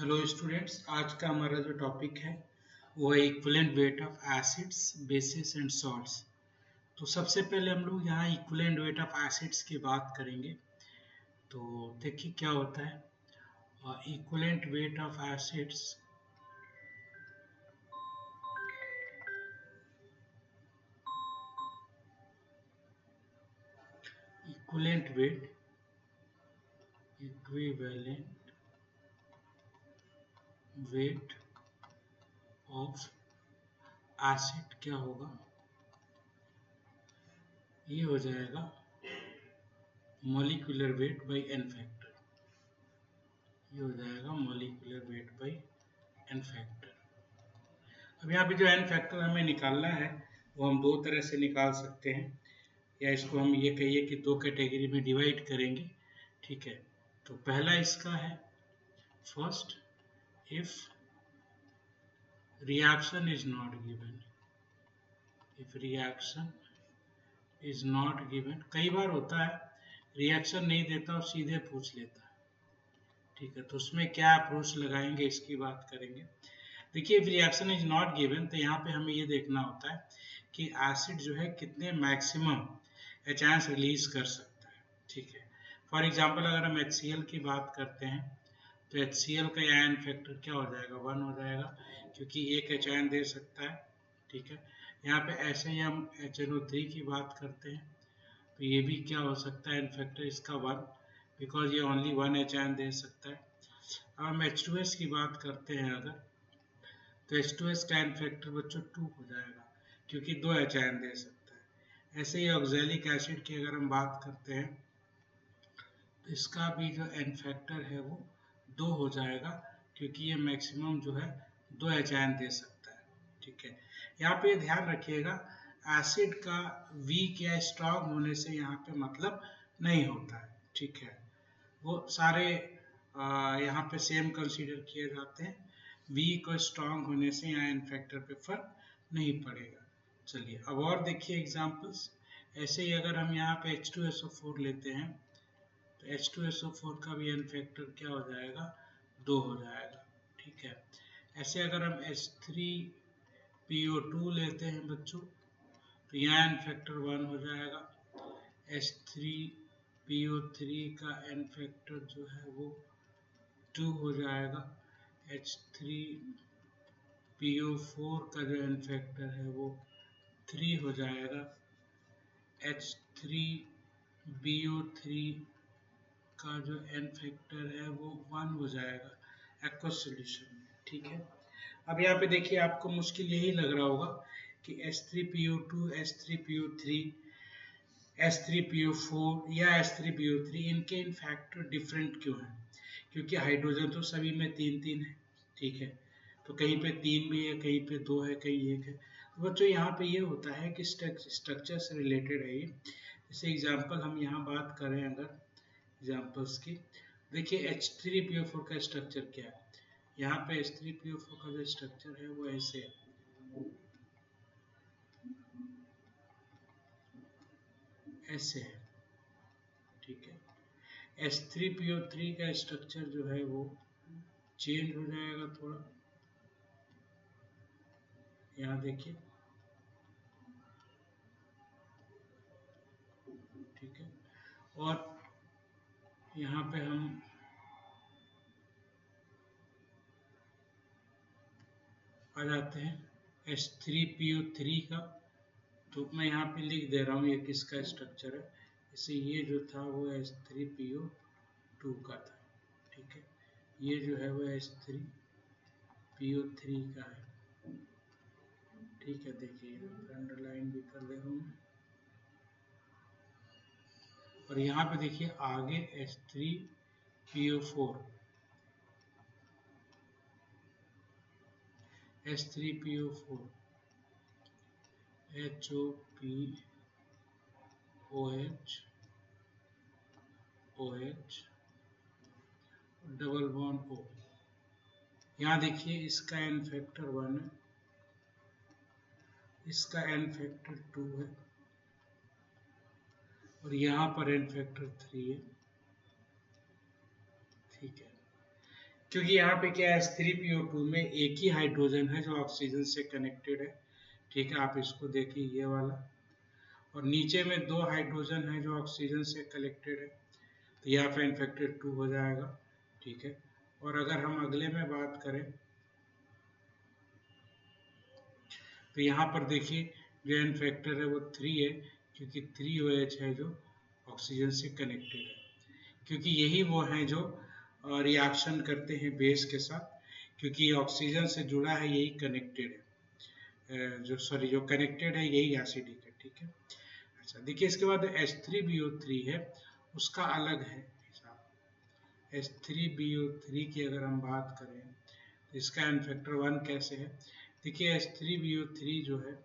Hello students, आज का हमारा जो टॉपिक है वो है equivalent weight of acids, basis and salts. तो सबसे पहले हम लोग यहाँ इक्विवेलेंट वेट ऑफ एसिड्स की बात करेंगे। तो देखिए क्या होता है equivalent weight of acids. Equivalent weight of acid क्या होगा, ये हो जाएगा molecular weight by n factor. ये हो जाएगा molecular weight by n factor. अब यहाँ पे जो एन फैक्टर हमें निकालना है वो हम दो तरह से निकाल सकते हैं, या इसको हम ये कहिए कि दो कैटेगरी में डिवाइड करेंगे। ठीक है, तो पहला इसका है first, if reaction is not given. If reaction is not given, कई बार होता है रिएक्शन नहीं देता और सीधे पूछ लेता है। ठीक है, तो उसमें क्या अप्रोच लगाएंगे इसकी बात करेंगे। देखिए, if reaction is not given तो यहाँ पे हमें ये देखना होता है कि एसिड जो है कितने मैक्सिमम एच रिलीज कर सकता है। ठीक है, फॉर एग्जांपल अगर हम HCl की बात करते हैं तो HCl का आयन फैक्टर क्या हो जाएगा, 1 हो जाएगा, क्योंकि एक एच दे सकता है। ठीक है, यहाँ पे ऐसे ही हम HNO3 की बात करते हैं तो ये भी क्या हो सकता है, आयन फैक्टर इसका 1, बिकॉज ये ओनली 1 एच दे सकता है। अब हम H2S की बात करते हैं अगर, तो H2S का आयन फैक्टर बच्चों 2 हो जाएगा, क्योंकि 2 एच दे सकता है। ऐसे ही ऑक्सैलिक एसिड की अगर हम बात करते हैं तो इसका भी जो एन फैक्टर है वो 2 हो जाएगा, क्योंकि ये मैक्सिमम जो है 2 एच दे सकता है। ठीक है, यहाँ पे ध्यान रखिएगा एसिड का वीक या स्ट्रांग होने से यहाँ पे मतलब नहीं होता है। ठीक है, वो सारे यहाँ पे सेम कंसीडर किए जाते हैं। वीक और स्ट्रांग होने से यहाँ एन फैक्टर पे फर्क नहीं पड़ेगा। चलिए अब और देखिए एग्जांपल्स। ऐसे ही अगर हम यहाँ पे H2SO4 लेते हैं तो H2SO4 का भी एन फैक्टर क्या हो जाएगा, 2 हो जाएगा। ठीक है, ऐसे अगर हम H3PO2 लेते हैं बच्चों तो यहाँ एन फैक्टर 1 हो जाएगा। H3PO3 का एन फैक्टर जो है वो 2 हो जाएगा। H3PO4 का जो एन फैक्टर है वो 3 हो जाएगा। H3BO3 का जो एन फैक्टर है वो 1 हो जाएगा एक्वस सॉल्यूशन में। ठीक है, अब यहाँ पे देखिए आपको मुश्किल यही लग रहा होगा कि H3PO2, H3PO3, H3PO4 या H3PO3 इनके इन फैक्टर डिफरेंट क्यों हैं, क्योंकि हाइड्रोजन तो सभी में 3-3 है। ठीक है, तो कहीं पे 3 भी है, कहीं पे 2 है, कहीं 1 है। तो बच्चों यहाँ पे ये होता है कि स्ट्रक्चर से रिलेटेड है ये। जैसे एग्जांपल हम यहाँ बात करें अगर एग्जांपल्स की, देखिए H3PO4 का स्ट्रक्चर क्या है। यहाँ पे H3PO4 का जो स्ट्रक्चर है वो ऐसे है। ऐसे है। ठीक है, H3PO3 का स्ट्रक्चर जो है वो चेंज हो जाएगा थोड़ा। यहाँ देखिए, ठीक है, और यहाँ पे हम आ जाते हैं H3PO3 का। तो मैं यहाँ पे लिख दे रहा हूँ ये किसका स्ट्रक्चर है। इसे ये जो था वो H3PO2 का था। ठीक है, ये जो है वो H3PO3 का है। ठीक है, देखिए अंडरलाइन भी कर दे रहा हूँ। और यहाँ पे देखिए आगे H3PO4, H3PO4 HOPOH OH double bond O। यहाँ देखिए इसका एन फैक्टर 1 है, इसका एन फैक्टर 2 है, और यहाँ पर एन फैक्टर 3 है। ठीक है, क्योंकि यहाँ पे क्या है, H3PO2 में एक ही हाइड्रोजन है जो ऑक्सीजन से कनेक्टेड है। ठीक है, आप इसको देखिए ये वाला, और नीचे में 2 हाइड्रोजन है जो ऑक्सीजन से कनेक्टेड है, तो यहाँ पे इन्फेक्टेड 2 हो जाएगा। ठीक है, और अगर हम अगले में बात करें तो यहाँ पर देखिए जो इन्फेक्टर है वो 3 है, क्योंकि 3 OH है जो ऑक्सीजन से कनेक्टेड है, क्योंकि यही वो हैं जो रिएक्शन करते हैं बेस के साथ, क्योंकि ऑक्सीजन से जुड़ा है, यही कनेक्टेड है, जो कनेक्टेड है यही एसिडिक है। ठीक है, अच्छा देखिए इसके बाद H3BO3 है, उसका अलग है हिसाब। H3BO3 की अगर हम बात करें तो इसका इन्फेक्टर 1 कैसे है, देखिए H3BO3 जो है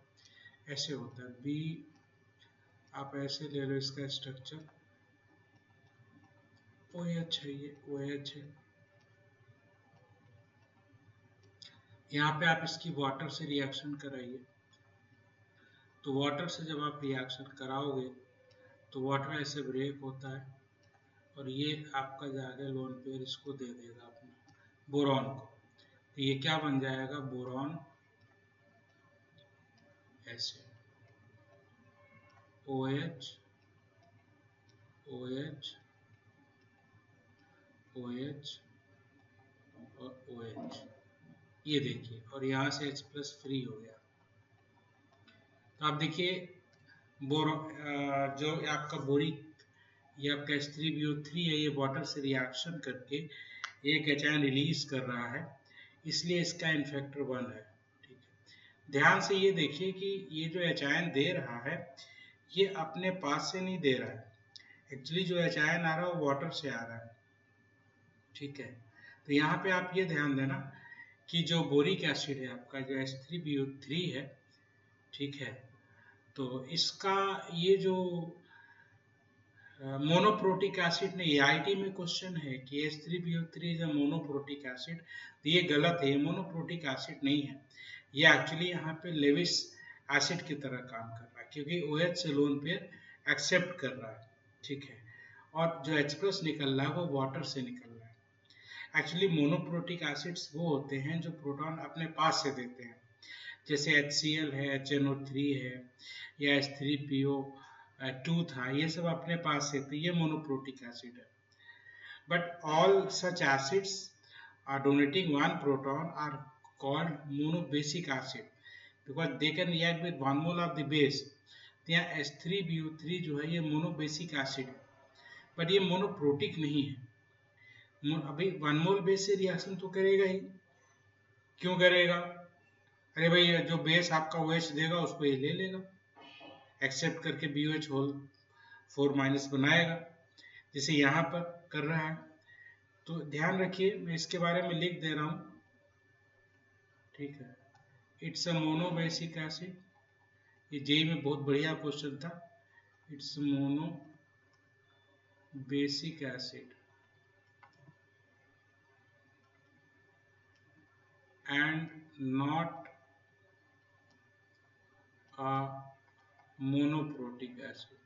ऐसे होता है, बी आप ऐसे ले लो इसका स्ट्रक्चर, OH है, ये OH है, यहाँ पे आप इसकी वाटर से रिएक्शन कराइए, तो वाटर से जब आप रिएक्शन कराओगे तो वाटर ऐसे ब्रेक होता है, और ये आपका जाके लोन पेयर इसको दे देगा अपने बोरॉन को, तो ये क्या बन जाएगा, बोरॉन ऐसे OH OH OH और OH, ये देखिए, और यहाँ से H+ फ्री हो गया। तो आप देखिए जो आपका बोरिक, ये आपका H3BO3 है, ये वाटर से रिएक्शन करके एक एचायन रिलीज कर रहा है, इसलिए इसका इन्फेक्टर 1 है। ठीक है, ध्यान से ये देखिए कि ये जो एचायन दे रहा है ये अपने पास से नहीं दे रहा है, एक्चुअली जो एचायन आ रहा है वो वाटर से आ रहा है। ठीक है, तो यहाँ पे आप ये ध्यान देना कि जो बोरिक एसिड है आपका, जो H3BO3 है, ठीक है, तो इसका ये जो मोनोप्रोटिक एसिड ने, AIT में क्वेश्चन है कि H3BO3 is a monoprotic acid, तो ये गलत है, ये मोनोप्रोटिक एसिड नहीं है, ये एक्चुअली यहाँ पे लेविस एसिड की तरह काम कर रहा है, क्योंकि OH से लोन पेयर एक्सेप्ट कर रहा है। ठीक है, और जो H+ निकल रहा है वो वाटर से निकल रहा है। एक्चुअली मोनोप्रोटिक एसिड्स वो होते हैं जो प्रोटॉन अपने पास से देते हैं, जैसे HCl है, HNO3 है, या H3PO2 था, ये सब अपने पास से, तो ये मोनोप्रोटिक एसिड है। But all such acids are donating one proton are called monobasic acid because they can react with 1 mole of the base। तो यहाँ H3BO3 जो है ये मोनोबेसिक एसिड है, बट ये मोनोप्रोटिक नहीं है। अभी 1 मोल बेस से रिएक्शन तो करेगा ही, क्यों करेगा, अरे भाई जो बेस आपका OH देगा उसको ये ले लेगा, एक्सेप्ट करके BOH होल 4- बनाएगा, जैसे यहाँ पर कर रहा है। तो ध्यान रखिए, मैं इसके बारे में लिख दे रहा हूँ। ठीक है, इट्स अ मोनोबेसिक एसिड, ये जेई में बहुत बढ़िया क्वेश्चन था, it's mono basic acid and not a monoprotic acid,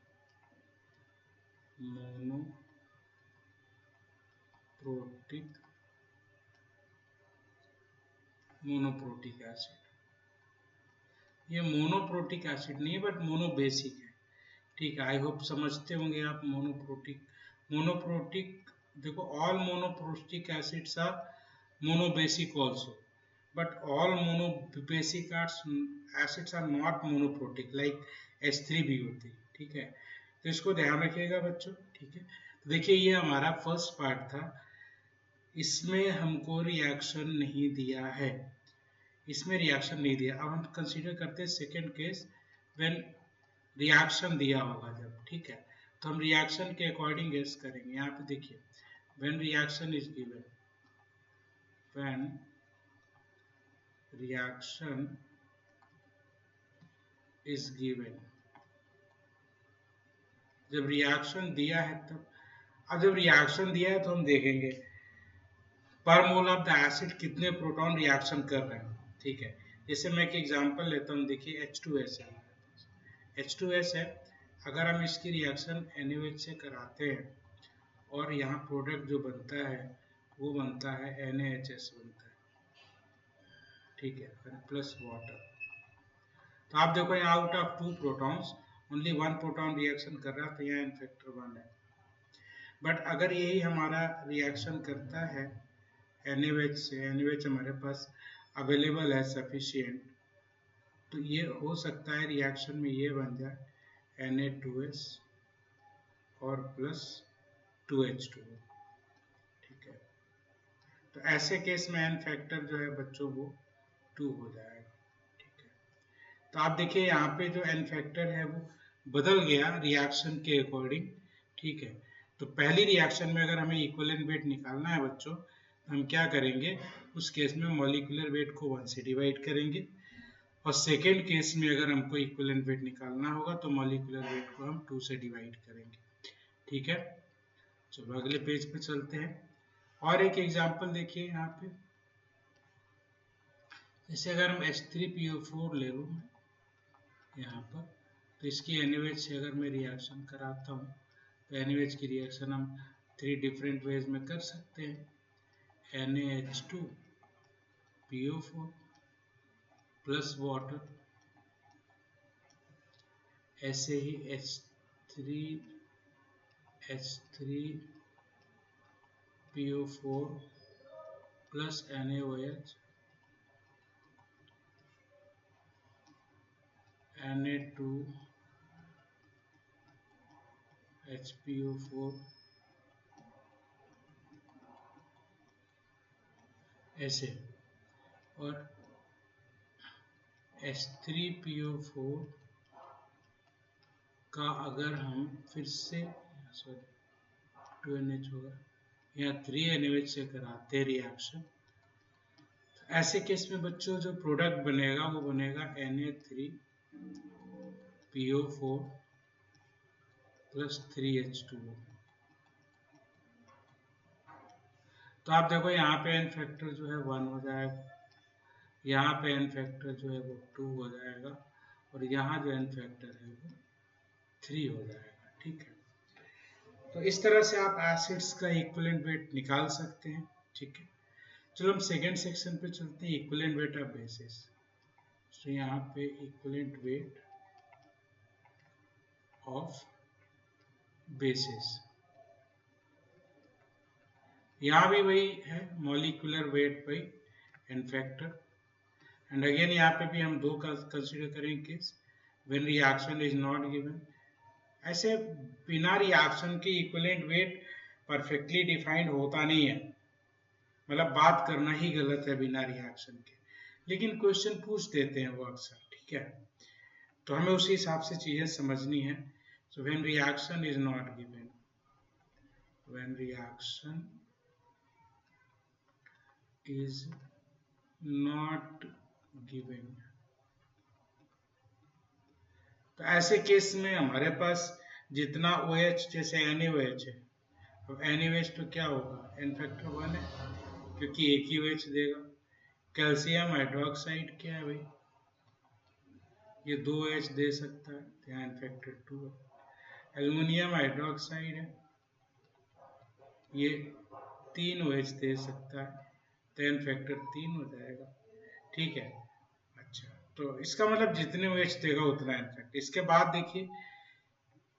monoprotic acid, ये मोनोप्रोटिक एसिड नहीं है बट मोनोबेसिक है। ठीक है, आई होप समझते होंगे आप मोनोप्रोटिक देखो, all monoprotic acids are monobasic also, but all monobasic acids are not monoprotic like H3BO3। ठीक है, तो इसको ध्यान रखिएगा बच्चों। ठीक है, तो देखिए ये हमारा फर्स्ट पार्ट था, इसमें हमको रिएक्शन नहीं दिया है, इसमें रिएक्शन नहीं दिया। अब हम कंसीडर करते हैं सेकेंड केस, व्हेन रिएक्शन दिया होगा जब। ठीक है, तो हम रिएक्शन के अकॉर्डिंग गेस करेंगे। यहाँ पे देखिए, when reaction is given, when reaction is given, जब रिएक्शन दिया है तब। अब जब रिएक्शन दिया है तो हम देखेंगे पर मोल ऑफ द एसिड कितने प्रोटॉन रिएक्शन कर रहे हैं। ठीक है, जैसे मैं एक एग्जांपल लेता हूँ, देखिए H2S है, H2S है, अगर हम इसकी रिएक्शन NaOH से कराते हैं और यहाँ प्रोडक्ट जो बनता है वो बनता है NaHS बनता है, ठीक है, प्लस वाटर। तो आप देखो यहाँ out of 2 protons only 1 proton reaction कर रहा है, तो यहाँ n फैक्टर 1 है। बट अगर यही हमारा रिएक्शन करता है NaOH से, NaOH हमारे पास अवेलेबल है सफिशिएंट, तो ये हो सकता है रिएक्शन में ये बन जाए Na2S और प्लस 2H2, ठीक है। तो ऐसे केस में n फैक्टर जो है बच्चों वो 2 हो जाएगा, ठीक है। तो आप देखिए यहाँ पे जो n फैक्टर है वो बदल गया रिएक्शन के अकॉर्डिंग, ठीक है। तो पहली रिएक्शन में अगर हमें इक्विवेलेंट वेट निकालना है बच्चों, तो हम क्या करेंगे, उस केस में मॉलिक्यूलर वेट को 1 से डिवाइड करेंगे, और सेकेंड केस में अगर हमको इक्विवेलेंट वेट निकालना होगा तो मॉलिक्यूलर वेट को हम 2 से डिवाइड करेंगे, ठीक है। चलो अगले पेज पे चलते हैं। और एक एग्जांपल देखिए यहाँ पे, जैसे अगर हम H3PO4 ले लूँ यहाँ पर, तो इसकी NaOH से अगर मैं रिएक्शन कराता हूँ तो NaOH की रिएक्शन हम 3 डिफरेंट वेज में कर सकते हैं, NaH2PO4 प्लस वाटर, ऐसे ही H3PO4 प्लस NaOH, Na2HPO4 ऐसे, और H3PO4 का अगर हम फिर से, सॉरी 2NH होगा, यहाँ 3NaOH से कराते हैं रिएक्शन, ऐसे केस में बच्चों जो प्रोडक्ट बनेगा वो बनेगा Na3PO4 प्लस 3H2O। तो आप देखो यहाँ पे n फैक्टर जो है 1 हो जाएगा, यहाँ पे n फैक्टर जो है वो 2 हो जाएगा, और यहाँ जो n फैक्टर है वो 3 हो जाएगा, ठीक है। तो इस तरह से आप एसिड्स का इक्विवेलेंट वेट निकाल सकते हैं, ठीक है। चलो हम सेकेंड सेक्शन पे चलते हैं, इक्विवेलेंट वेट ऑफ बेसिस। तो यहाँ पे इक्विवेलेंट वेट ऑफ बेसिस, यहाँ भी वही है, molecular weight by n factor, and again यहाँ पे भी हम 2 का कंसिडर करेंगे, when reaction is not given. ऐसे बिना रिएक्शन के इक्विवेलेंट वेट परफेक्टली डिफाइंड होता नहीं है, मतलब बात करना ही गलत है बिना रिएक्शन के, लेकिन क्वेश्चन पूछ देते हैं वो अक्सर, ठीक है। तो हमें उसी हिसाब से चीजें समझनी है। So when reaction is not given, when reaction is not given, तो ऐसे केस में हमारे पास जितना OH, जैसे NaOH है, अब NaOH तो क्या होगा, n फैक्टर 1 है, क्योंकि एक ही OH देगा। कैल्शियम हाइड्रोक्साइड क्या है भाई, ये 2 OH दे सकता है, तो n फैक्टर 2 है। एल्युमिनियम हाइड्रोक्साइड है, ये 3 OH दे सकता है, तो n फैक्टर 3 हो जाएगा, ठीक है। अच्छा, तो इसका मतलब जितने OH देगा उतना n फैक्टर। इसके बाद देखिए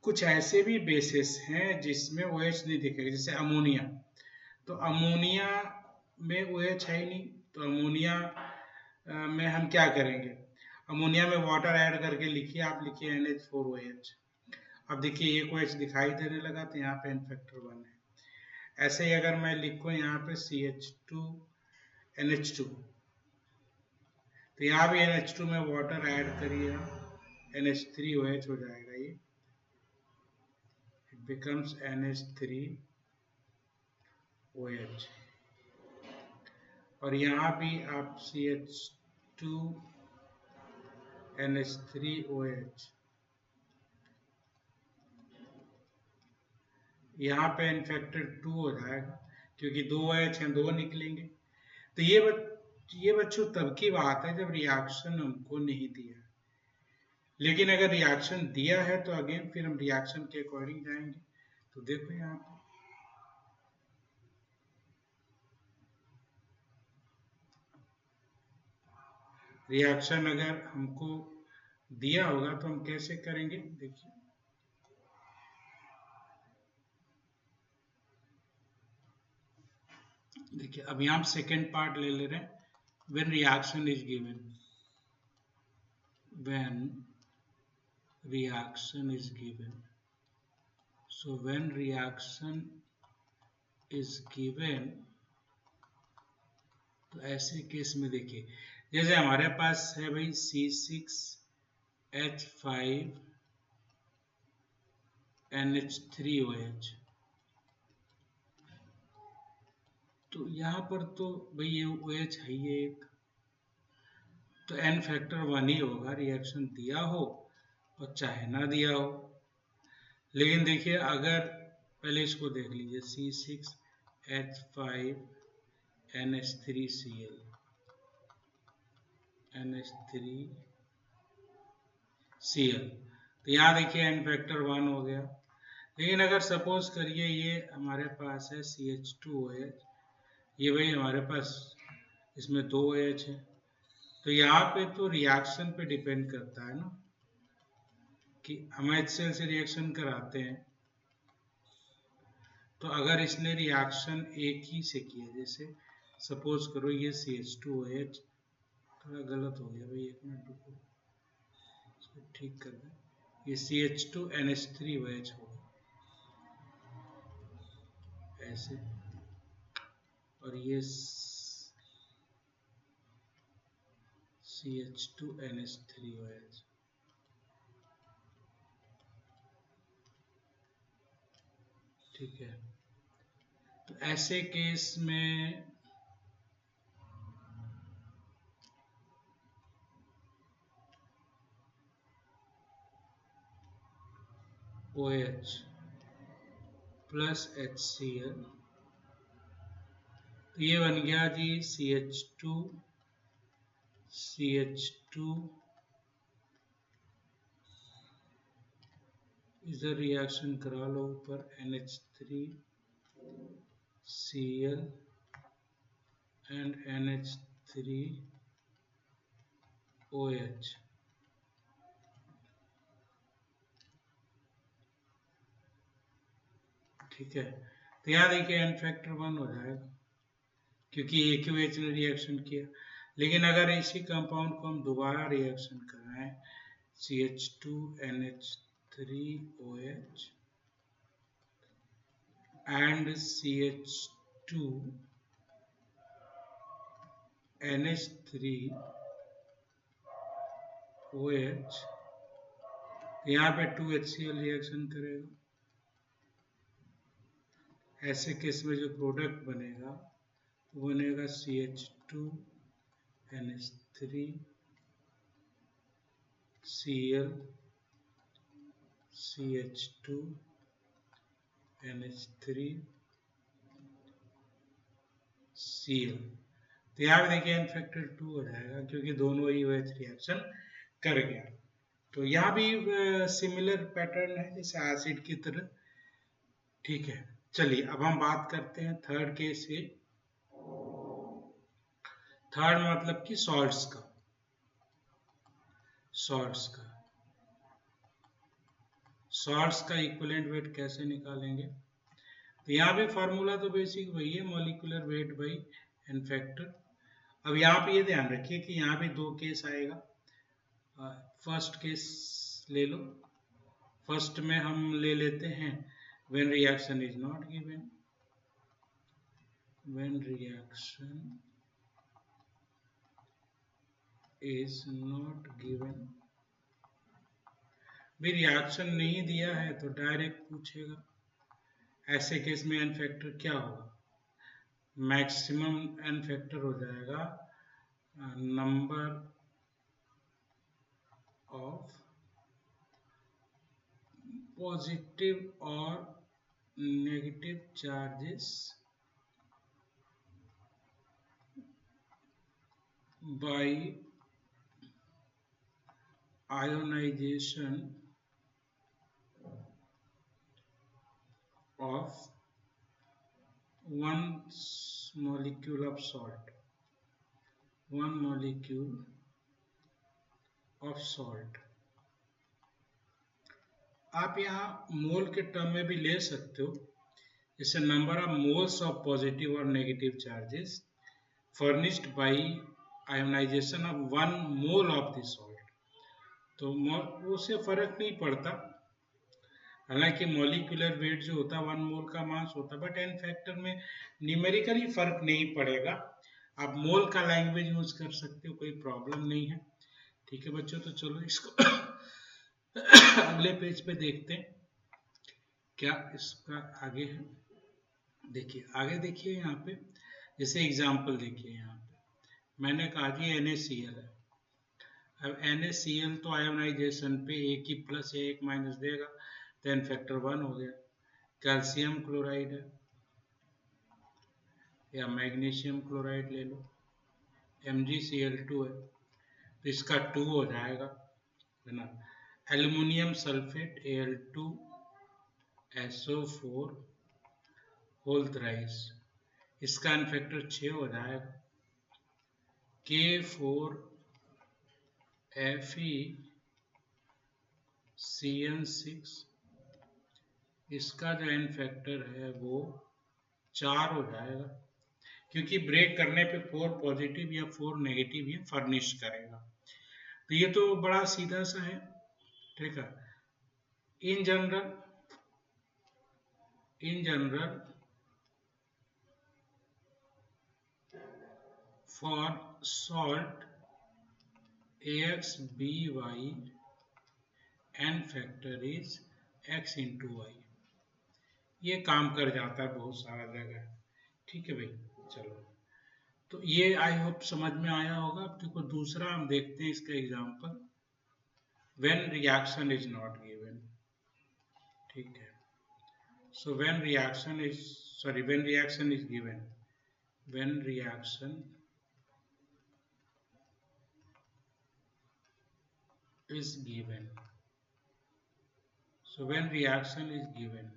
कुछ ऐसे भी बेसिस हैं जिसमें OH नहीं दिखेगा, जैसे अमोनिया, तो अमोनिया में OH है ही नहीं, तो अमोनिया में हम क्या करेंगे, अमोनिया में वाटर ऐड करके लिखिए, आप लिखिए NH4OH। अब देखिए एक OH दिखाई देने लगा, तो यहाँ पे n फैक्टर 1 है। ऐसे ही अगर मैं लिखूँ यहाँ पे CH2NH2, तो यहाँ भी NH2 में वाटर ऐड करिए, NH3OH हो जाएगा, ये it becomes NH3OH। और यहाँ भी आप CH2NH3OH, यहाँ पे n फैक्टर 2 हो जाएगा, क्योंकि 2 OH हैं, 2 निकलेंगे। तो ये बच्चों तब की बात है जब रिएक्शन हमको नहीं दिया, लेकिन अगर रिएक्शन दिया है तो अगेन फिर हम रिएक्शन के अकॉर्डिंग जाएंगे। तो देखो यहाँ पे रिएक्शन अगर हमको दिया होगा तो हम कैसे करेंगे, देखिए देखिए अब यहाँ सेकेंड पार्ट ले ले रहे हैं, when reaction is given, when reaction is given, so when reaction is given, तो ऐसे केस में देखिए जैसे हमारे पास है भाई C6H5NH3OH, तो यहाँ पर तो भाई ये OH है ये एक, तो n फैक्टर 1 ही होगा, रिएक्शन दिया हो और चाहे ना दिया हो। लेकिन देखिए अगर पहले इसको देख लीजिए C6H5NH3Cl, NH3Cl, तो यहाँ देखिए n फैक्टर 1 हो गया। लेकिन अगर सपोज करिए ये हमारे पास है CH2OH, ये भाई हमारे पास इसमें 2 OH है, तो यहाँ पे तो रिएक्शन पे डिपेंड करता है ना कि हम HCl से रिएक्शन कराते हैं, तो अगर इसने रिएक्शन एक ही से किया, जैसे सपोज करो ये CH2OH, थोड़ा गलत हो गया भाई, एक मिनट रुको इसको ठीक कर दें, ये CH2NH3OH होगा ऐसे, और ये CH2NH3OH, ठीक है। तो ऐसे केस में OH प्लस HCl, तो ये बन गया जी CH2 इधर रिएक्शन करा लो ऊपर NH3Cl and NH3OH, ठीक है। तो यहाँ देखिए n फैक्टर 1 हो जाएगा क्योंकि एक ही OH ने रिएक्शन किया। लेकिन अगर इसी कंपाउंड को हम दोबारा रिएक्शन कराएं CH2NH3OH and CH2NH3OH, यहाँ पे 2HCl रिएक्शन करेगा, ऐसे केस में जो प्रोडक्ट बनेगा वो बनेगा CH2NH3Cl CH2NH3Cl, तो यहाँ पे देखिए n फैक्टर 2 हो जाएगा क्योंकि दोनों ही OH रिएक्शन कर गया। तो यहाँ भी सिमिलर पैटर्न है जैसे एसिड की तरह, ठीक है। चलिए अब हम बात करते हैं थर्ड केस से, थर्ड मतलब कि सॉल्ट्स का, सॉल्ट्स का इक्विवेलेंट वेट कैसे निकालेंगे, तो यहाँ पे फॉर्मूला तो बेसिक वही है, molecular weight by n factor. अब यहाँ पे ये ध्यान रखिए कि यहाँ पे दो केस आएगा, फर्स्ट केस ले लो, फर्स्ट में हम ले लेते हैं when reaction is not given, when reaction is not given, भी रिएक्शन नहीं दिया है तो डायरेक्ट पूछेगा, ऐसे केस में n फैक्टर क्या होगा, मैक्सिमम n फैक्टर हो जाएगा नंबर ऑफ पॉजिटिव और negative charges by ionization of one molecule of salt, one molecule of salt. आप यहाँ मोल के टर्म में भी ले सकते हो, जैसे number of moles of positive और negative charges furnished by ionization of 1 mole of the salt. तो उससे फर्क नहीं पड़ता, हालांकि मॉलिक्यूलर वेट जो होता है 1 मोल का मास होता है, बट एन फैक्टर में न्यूमेरिकली फर्क नहीं पड़ेगा। आप मोल का लैंग्वेज यूज कर सकते हो, कोई प्रॉब्लम नहीं है। ठीक है बच्चों, तो चलो इसको अगले पेज पे देखते हैं क्या इसका आगे है। देखिए आगे, देखिए यहाँ पे जैसे एग्जाम्पल देखिए, यहाँ पे मैंने कहा जी NaCl है। अब NaCl तो आयोनाइजेशन पे एक ही प्लस या एक माइनस देगा, तो एन फैक्टर 1 हो गया। कैल्शियम क्लोराइड है या मैग्नीशियम क्लोराइड ले लो, MgCl2 है, तो इसका 2 हो जाएगा, है ना। Aluminium sulphate Al2SO4 whole thrice, इसका एन फैक्टर 6 हो जाएगा। K4FeCN6, इसका जो एन फैक्टर है वो 4 हो जाएगा, क्योंकि ब्रेक करने पे 4 पॉजिटिव या 4 नेगेटिव ये फर्निश करेगा। तो ये तो बड़ा सीधा सा है, ठीक है। In general for salt AxBy n factor is x into y, ये काम कर जाता है बहुत सारा जगह, ठीक है भाई। चलो, तो ये आई होप समझ में आया होगा। अब देखो दूसरा हम देखते हैं इसका example, when reaction is not given, ठीक है। So when reaction is given, when reaction is given, so when reaction is given,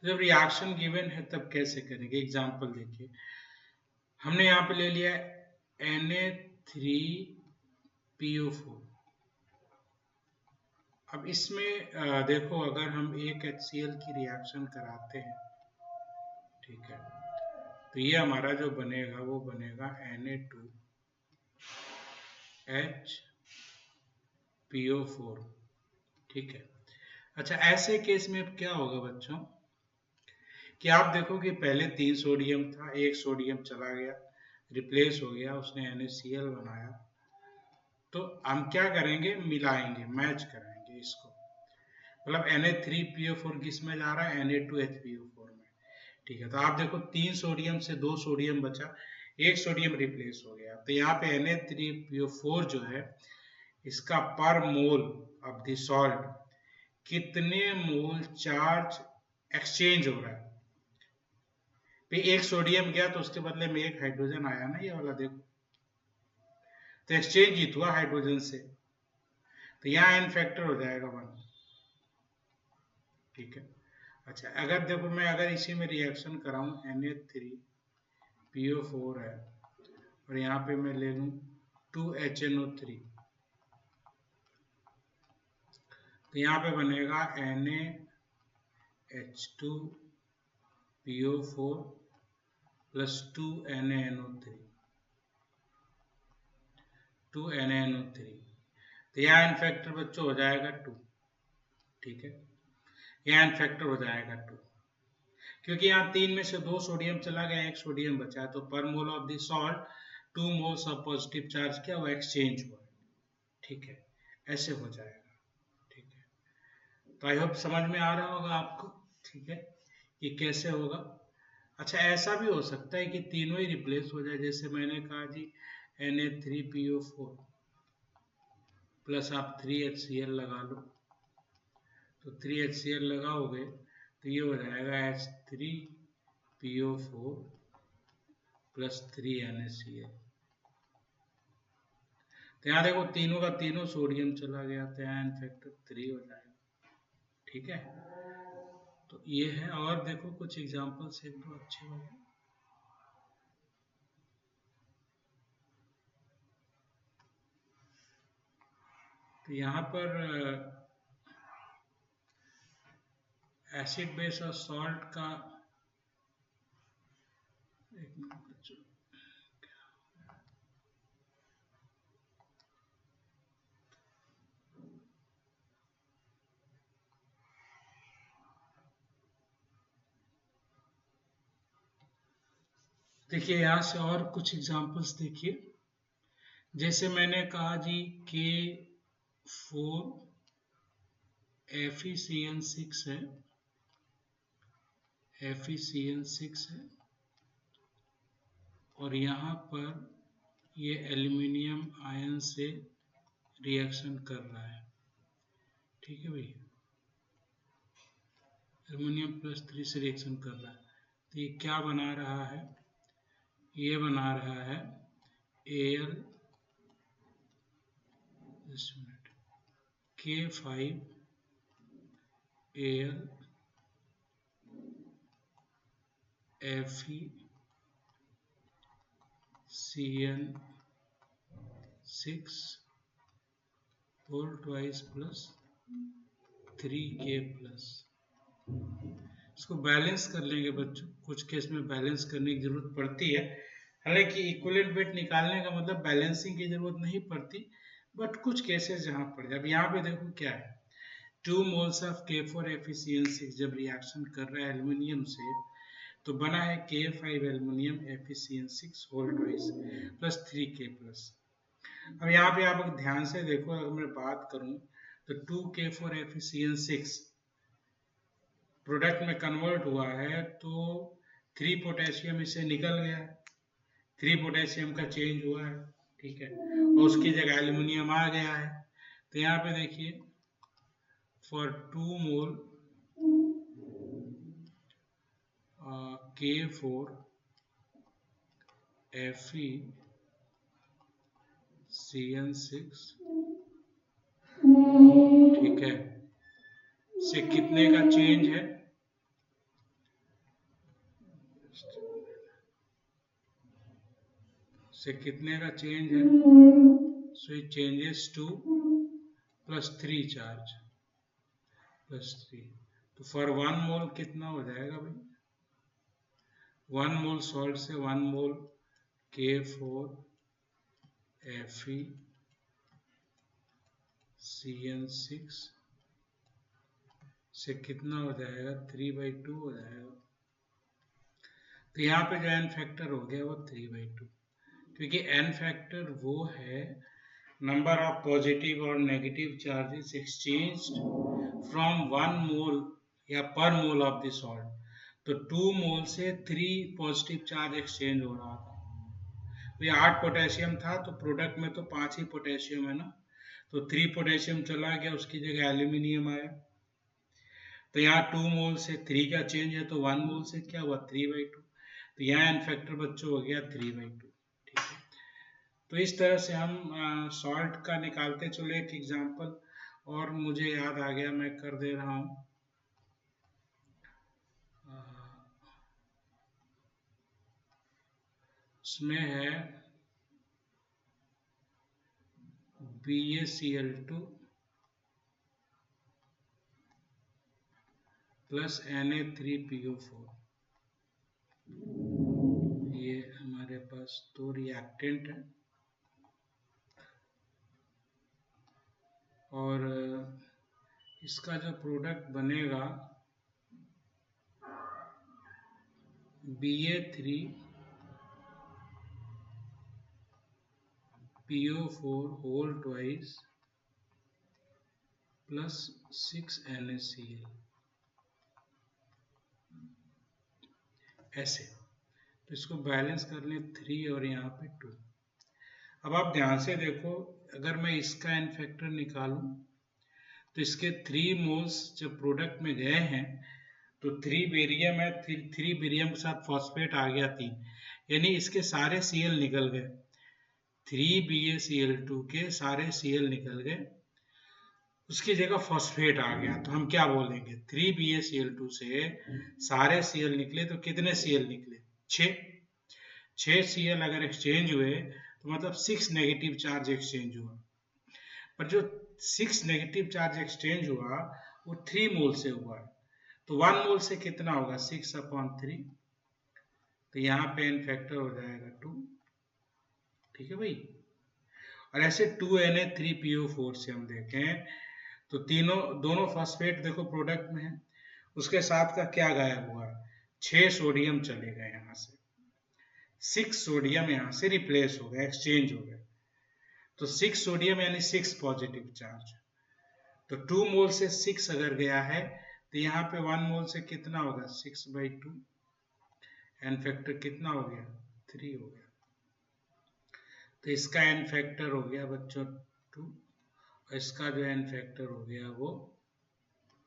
जब रिएक्शन गिवन है तब कैसे करेंगे। एग्जांपल देखिए, हमने यहाँ पे ले लिया Na3PO4। अब इसमें देखो, अगर हम एक HCl की रिएक्शन कराते हैं, ठीक है, तो ये हमारा जो बनेगा वो बनेगा Na2HPO4, ठीक है। अच्छा, ऐसे केस में अब क्या होगा बच्चों कि आप देखो कि पहले 3 सोडियम था, एक सोडियम चला गया, रिप्लेस हो गया, उसने NaCl बनाया, तो हम क्या करेंगे, मिलाएंगे, मैच कराएंगे इसको। मतलब Na3PO4 किस में जा रहा है, Na2HPO4 में, ठीक है। तो आप देखो 3 सोडियम से 2 सोडियम बचा, एक सोडियम रिप्लेस हो गया, तो यहाँ पे Na3PO4 जो है इसका पर मोल ऑफ द सॉल्ट कितने मोल चार्ज एक्सचेंज हो रहा है। एक सोडियम गया तो उसके बदले में एक हाइड्रोजन आया ना, ये वाला देखो, तो एक्सचेंज ही हुआ हाइड्रोजन से, तो यहाँ एन फैक्टर हो जाएगा 1, ठीक है। अच्छा, अगर देखो मैं अगर इसी में रिएक्शन कराऊं, Na3PO4 है और यहाँ पे मैं ले लूं 2HNO3, तो यहाँ पे बनेगा NaH2PO4 प्लस 2NaNO3, तो यहाँ एन फैक्टर बच्चों हो जाएगा 2, ठीक है। यहाँ एन फैक्टर हो जाएगा 2, क्योंकि यहाँ 3 में से 2 सोडियम चला गया, एक सोडियम बचा, तो पर मोल of the salt 2 moles of positive charge क्या हुआ, एक्सचेंज हुआ, ठीक है। ऐसे हो जाएगा, ठीक है। तो आई होप समझ में आ रहा होगा आपको, ठीक है, कि कैसे होगा। अच्छा, ऐसा भी हो सकता है कि तीनों ही रिप्लेस हो जाए, जैसे मैंने कहा जी Na3PO4 प्लस आप 3HCl लगा लो, तो 3HCl लगाओगे तो ये हो जाएगा H3PO4 प्लस 3NaCl। तो यहाँ देखो तीनों का तीनों सोडियम चला गया, तो यहाँ एन फैक्टर 3 हो जाएगा, ठीक है। तो ये है, और देखो कुछ एग्जांपल्स एक दो अच्छे हो गए। तो यहाँ पर एसिड बेस और सॉल्ट का एक मिनट बच्चों, देखिए यहाँ से और कुछ एग्जांपल्स देखिए। जैसे मैंने कहा जी K4 FeCN6 है, FeCN6 है, और यहाँ पर ये एल्यूमिनियम आयन से रिएक्शन कर रहा है, ठीक है भाई, एल्यूमिनियम +3 से रिएक्शन कर रहा है। तो ये क्या बना रहा है, ये बना रहा है Al K5 Al FeCN6 whole twice plus 3K plus। इसको बैलेंस कर लेंगे बच्चों, कुछ केस में बैलेंस करने की जरूरत पड़ती है, हालांकि इक्विवेलेंट वेट निकालने का मतलब बैलेंसिंग की जरूरत नहीं पड़ती, बट कुछ केसेस जहां पड़ जाए। अब यहाँ पे देखो क्या है, 2 मोल्स ऑफ K4 FeCN6 जब रिएक्शन कर रहा है एल्यूमिनियम से, तो बना है K5 aluminium FeCN6 whole twice plus 3K plus. अब यहाँ पे आप ध्यान से देखो, अगर मैं बात करूं तो 2K4 FeCN6 प्रोडक्ट में कन्वर्ट हुआ है, तो 3 पोटेशियम इससे निकल गया है, 3 पोटेशियम का चेंज हुआ है, ठीक है, और उसकी जगह एल्यूमिनियम आ गया है। तो यहाँ पे देखिए फॉर 2 मोल K4 FeCN6, ठीक है, से कितने का चेंज है, से कितने का चेंज है, so it changes to +3 charge +3। तो फॉर 1 मोल कितना हो जाएगा भाई, 1 मोल सॉल्ट से 1 मोल K4 FeCN6 से कितना हो जाएगा, 3/2 हो जाएगा। तो यहाँ पे जो n फैक्टर हो गया वो 3/2, क्योंकि n फैक्टर वो है नंबर ऑफ पॉजिटिव और नेगेटिव चार्जेस एक्सचेंज्ड फ्रॉम 1 मोल या पर मोल ऑफ द सॉल्ट। तो 2 मोल से 3 पॉजिटिव चार्ज एक्सचेंज हो रहा था, तो ये 8 पोटेशियम था, तो प्रोडक्ट में तो 5 ही पोटेशियम है ना, तो 3 पोटेशियम चला गया, उसकी जगह एल्यूमिनियम आया। तो यहाँ 2 मोल से 3 का चेंज है, तो 1 मोल से क्या हुआ, 3/2। तो यहाँ एन फैक्टर बच्चों हो गया 3/2, ठीक है। तो इस तरह से हम सॉल्ट का निकालते चले एक एग्जांपल, और मुझे याद आ गया, मैं कर दे रहा हूँ। उसमें है BaCl2 प्लस Na3PO4, ये हमारे पास 2 रिएक्टेंट है, और इसका जो प्रोडक्ट बनेगा Ba3PO4 whole twice plus 6 NaCl, ऐसे। तो इसको बैलेंस कर लें 3 और यहाँ पे 2। अब आप ध्यान से देखो, अगर मैं इसका एन फैक्टर निकालूं तो इसके 3 मोल्स जब प्रोडक्ट में गए हैं तो 3 बेरियम है, 3 बेरियम के साथ फॉस्फेट आ गया 3, यानी इसके सारे Cl निकल गए, 3BaCl2 के सारे Cl निकल गए, उसकी जगह फॉस्फेट आ गया। तो हम क्या बोलेंगे, 3BaCl2 से सारे Cl निकले, तो कितने Cl निकले, 6 Cl अगर एक्सचेंज हुए तो मतलब 6 नेगेटिव चार्ज एक्सचेंज हुआ। पर जो 6 नेगेटिव चार्ज एक्सचेंज हुआ वो 3 मोल से हुआ है, तो 1 मोल से कितना होगा 6/3, तो यहाँ पे n फैक्टर हो जाएगा 2। ठीक है भाई। और ऐसे 2Na3PO4 से हम देखें तो दोनों फॉस्फेट देखो प्रोडक्ट में है, उसके साथ का क्या गायब हुआ, 6 सोडियम चले गए, यहाँ से 6 सोडियम यहाँ से रिप्लेस हो गया, एक्सचेंज हो गया, तो 6 सोडियम यानी 6 पॉजिटिव चार्ज, तो 2 मोल से 6 अगर गया है तो यहाँ पे 1 मोल से कितना होगा 6/2, एन फैक्टर कितना हो गया 3 हो गया, तो इसका एन फैक्टर हो गया बच्चों 2 और इसका जो एन फैक्टर हो गया वो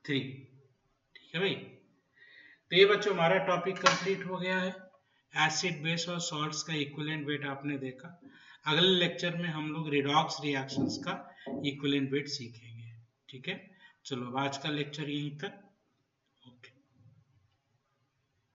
3। ठीक है भाई। तो ये बच्चों हमारा टॉपिक कंप्लीट हो गया है, एसिड बेस और सॉल्ट्स का इक्विवेलेंट वेट आपने देखा। अगले लेक्चर में हम लोग रिडॉक्स रिएक्शंस का इक्विवेलेंट वेट सीखेंगे। ठीक है, चलो अब आज का लेक्चर यहीं तक।